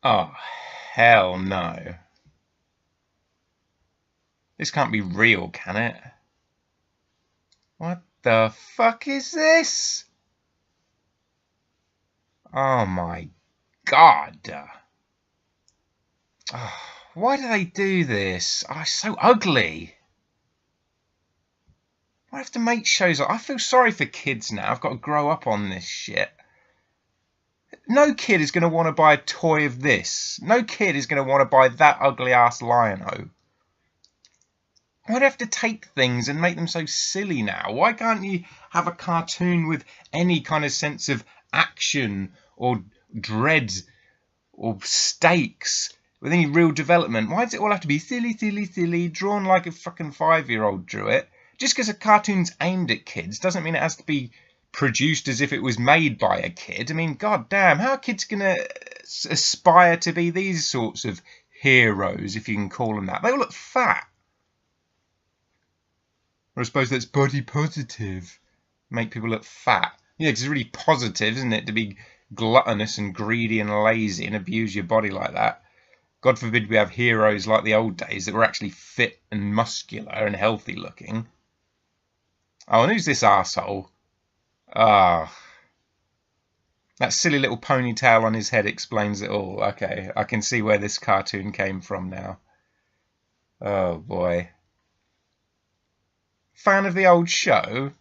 Oh, hell no. This can't be real, can it? What the fuck is this? Oh my god. Oh, why do they do this? Oh, it's so ugly. I have to make shows. I feel sorry for kids now. I've got to grow up on this shit. No kid is going to want to buy a toy of this. No kid is going to want to buy that ugly ass Lion-O. Why do you have to take things and make them so silly now? Why can't you have a cartoon with any kind of sense of action or dread or stakes with any real development? Why does it all have to be silly, silly, silly, drawn like a fucking 5-year-old drew it? Just because a cartoon's aimed at kids doesn't mean it has to be produced as if it was made by a kid. I mean, god damn, how are kids going to aspire to be these sorts of heroes, if you can call them that? They all look fat. Or I suppose that's body positive. Make people look fat. Yeah, because it's really positive, isn't it, to be gluttonous and greedy and lazy and abuse your body like that. God forbid we have heroes like the old days that were actually fit and muscular and healthy looking. Oh, and who's this arsehole? Ah. That silly little ponytail on his head explains it all. Okay, I can see where this cartoon came from now. Oh, boy. Fan of the old show?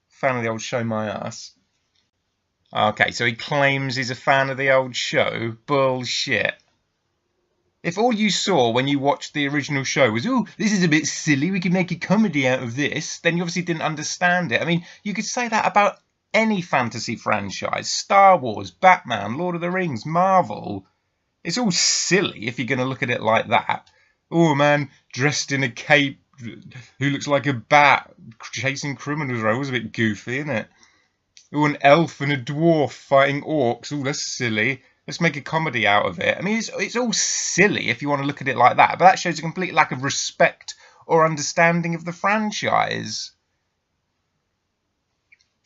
Fan of the old show, my ass. Okay, so he claims he's a fan of the old show? Bullshit. If all you saw when you watched the original show was, oh, this is a bit silly, we could make a comedy out of this, then you obviously didn't understand it. I mean, you could say that about any fantasy franchise. Star Wars, Batman, Lord of the Rings, Marvel. It's all silly if you're going to look at it like that. Oh, man, dressed in a cape, who looks like a bat, chasing criminals. That was a bit goofy, isn't it? Oh, an elf and a dwarf fighting orcs. Oh, that's silly. Let's make a comedy out of it. I mean, it's all silly if you want to look at it like that, but that shows a complete lack of respect or understanding of the franchise.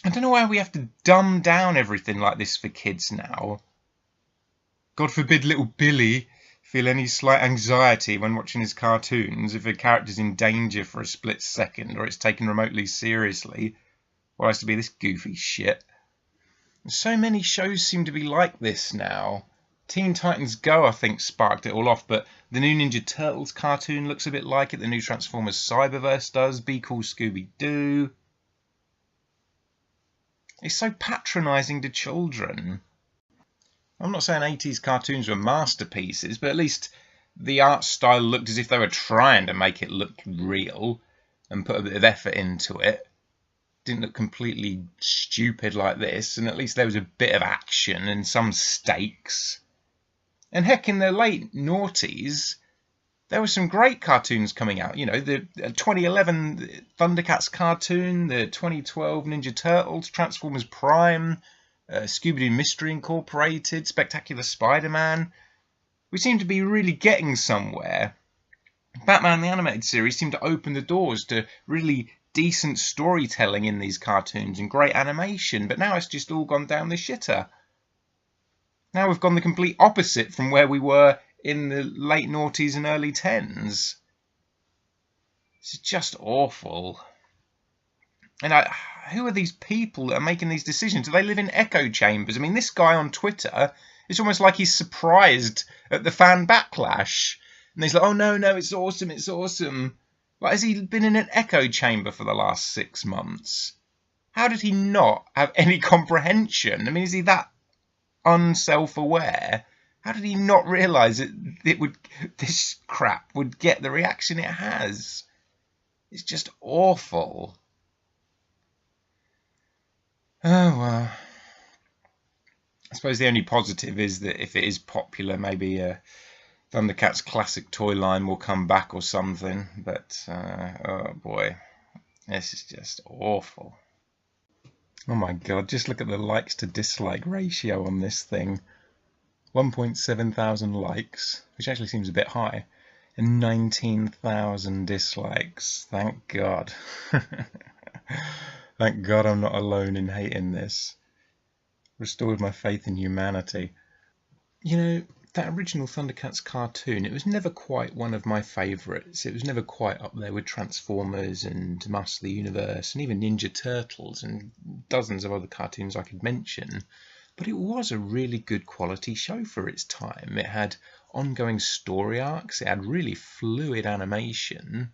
I don't know why we have to dumb down everything like this for kids now. God forbid little Billy feel any slight anxiety when watching his cartoons if a character's in danger for a split second or it's taken remotely seriously. Why has to be this goofy shit? So many shows seem to be like this now. Teen Titans Go, I think, sparked it all off, but the new Ninja Turtles cartoon looks a bit like it. The new Transformers Cyberverse does. Be Cool Scooby-Doo. It's so patronising to children. I'm not saying 80s cartoons were masterpieces, but at least the art style looked as if they were trying to make it look real and put a bit of effort into it. Didn't look completely stupid like this, and at least there was a bit of action and some stakes. And heck, in the late noughties, there were some great cartoons coming out. You know, the 2011 Thundercats cartoon, the 2012 Ninja Turtles, Transformers Prime, Scooby-Doo Mystery Incorporated, Spectacular Spider-Man. We seem to be really getting somewhere. Batman the Animated Series seemed to open the doors to really decent storytelling in these cartoons and great animation, but now it's just all gone down the shitter. Now we've gone the complete opposite from where we were in the late noughties and early 10s. It's just awful. And who are these people that are making these decisions? Do they live in echo chambers? I mean, this guy on Twitter, it's almost like he's surprised at the fan backlash. And he's like, oh, no, it's awesome, it's awesome. Like, has he been in an echo chamber for the last 6 months? How did he not have any comprehension? I mean, is he that unself-aware? How did he not realise that this crap would get the reaction it has? It's just awful. Oh, well. I suppose the only positive is that if it is popular, maybe Thundercats classic toy line will come back or something, but oh boy, this is just awful. Oh my god, just look at the likes to dislike ratio on this thing. 1.7 thousand likes, which actually seems a bit high, and 19,000 dislikes. Thank God. Thank God I'm not alone in hating this. Restored my faith in humanity. You know, that original Thundercats cartoon, it was never quite one of my favourites. It was never quite up there with Transformers and Master of the Universe and even Ninja Turtles and dozens of other cartoons I could mention. But it was a really good quality show for its time. It had ongoing story arcs, it had really fluid animation.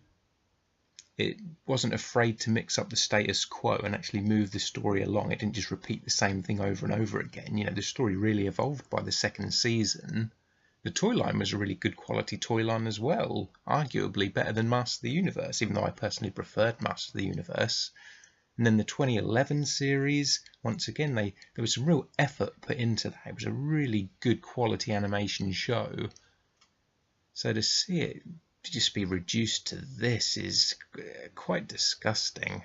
It wasn't afraid to mix up the status quo and actually move the story along. It didn't just repeat the same thing over and over again. You know, the story really evolved by the second season. The toy line was a really good quality toy line as well, arguably better than Master of the Universe, even though I personally preferred Master of the Universe. And then the 2011 series, once again, there was some real effort put into that. It was a really good quality animation show. So to see it to just be reduced to this is quite disgusting.